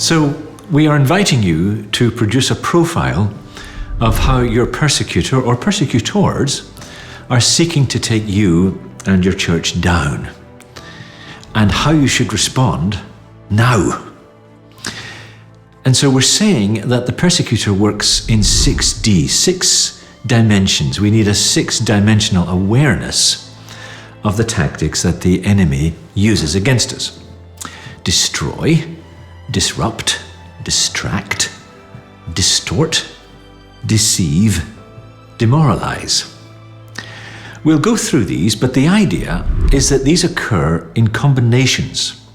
So we are inviting you to produce a profile of how your persecutor or persecutors are seeking to take you and your church down, and how you should respond now. And so we're saying that the persecutor works in 6D, 6 dimensions. We need a 6-dimensional awareness of the tactics that the enemy uses against us. Destroy, disrupt, distract, distort, deceive, demoralize. We'll go through these, but the idea is that these occur in combinations,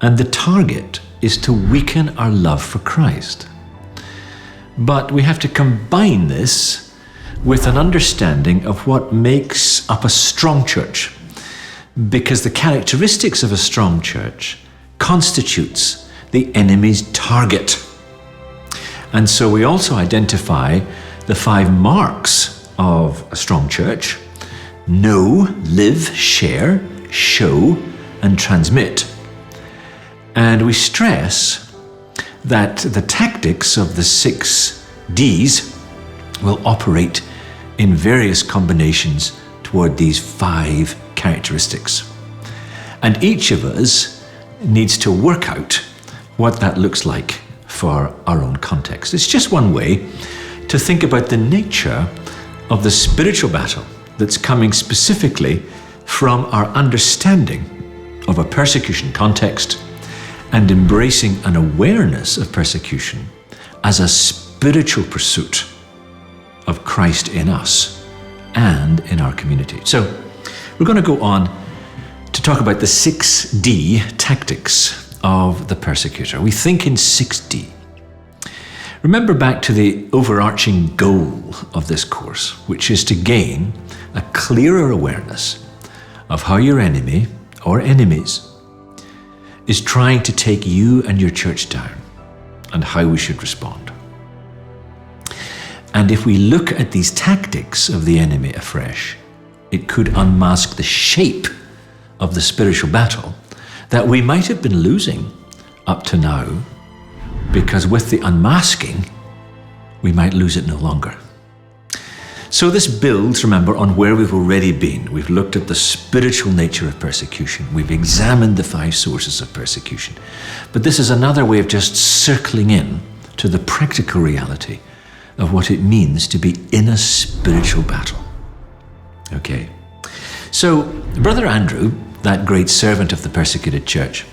and the target is to weaken our love for Christ. But we have to combine this with an understanding of what makes up a strong church, because the characteristics of a strong church constitutes the enemy's target. And so we also identify the 5 marks of a strong church: know, live, share, show, and transmit. And we stress that the tactics of the 6 Ds will operate in various combinations toward these 5 characteristics. And each of us needs to work out what that looks like for our own context. It's just one way to think about the nature of the spiritual battle that's coming specifically from our understanding of a persecution context and embracing an awareness of persecution as a spiritual pursuit of Christ in us and in our community. So we're going to go on to talk about the 6D tactics of the persecutor. We think in 6D. Remember back to the overarching goal of this course, which is to gain a clearer awareness of how your enemy or enemies is trying to take you and your church down, and how we should respond. And if we look at these tactics of the enemy afresh, it could unmask the shape of the spiritual battle that we might have been losing up to now, because with the unmasking, we might lose it no longer. So this builds, remember, on where we've already been. We've looked at the spiritual nature of persecution. We've examined the 5 sources of persecution. But this is another way of just circling in to the practical reality of what it means to be in a spiritual battle. Okay. So Brother Andrew, that great servant of the persecuted church,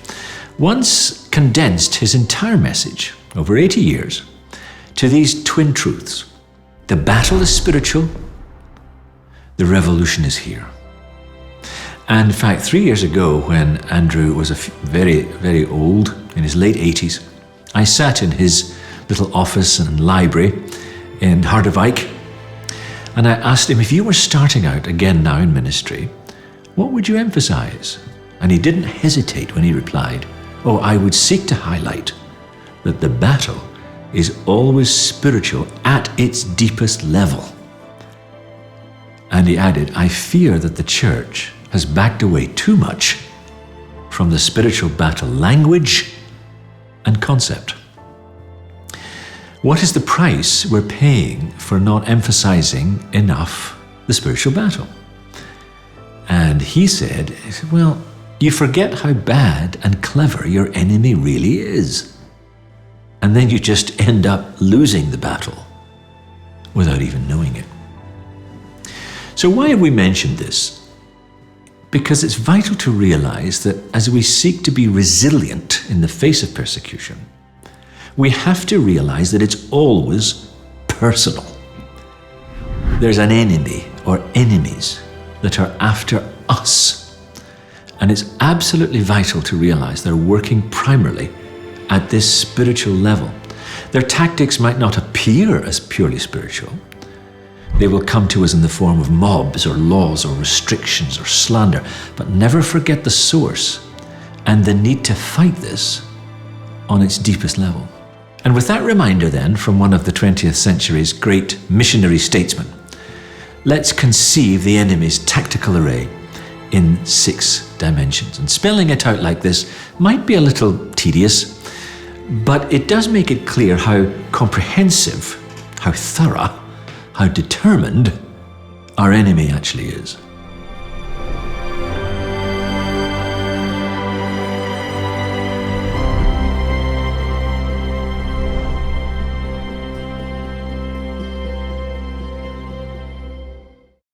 once condensed his entire message over 80 years to these twin truths. The battle is spiritual, the revolution is here. And in fact, 3 years ago, when Andrew was very, very old, in his late 80s, I sat in his little office and library in Harderwijk, and I asked him, if you were starting out again now in ministry, what would you emphasize? And he didn't hesitate when he replied, I would seek to highlight that the battle is always spiritual at its deepest level. And he added, I fear that the church has backed away too much from the spiritual battle language and concept. What is the price we're paying for not emphasizing enough the spiritual battle? And he said, well, you forget how bad and clever your enemy really is. And then you just end up losing the battle without even knowing it. So why have we mentioned this? Because it's vital to realize that as we seek to be resilient in the face of persecution, we have to realize that it's always personal. There's an enemy or enemies that are after us. And it's absolutely vital to realize they're working primarily at this spiritual level. Their tactics might not appear as purely spiritual. They will come to us in the form of mobs or laws or restrictions or slander, but never forget the source and the need to fight this on its deepest level. And with that reminder then from one of the 20th century's great missionary statesmen, let's conceive the enemy's tactical array in 6 dimensions. And spelling it out like this might be a little tedious, But it does make it clear how comprehensive, how thorough, how determined our enemy actually is.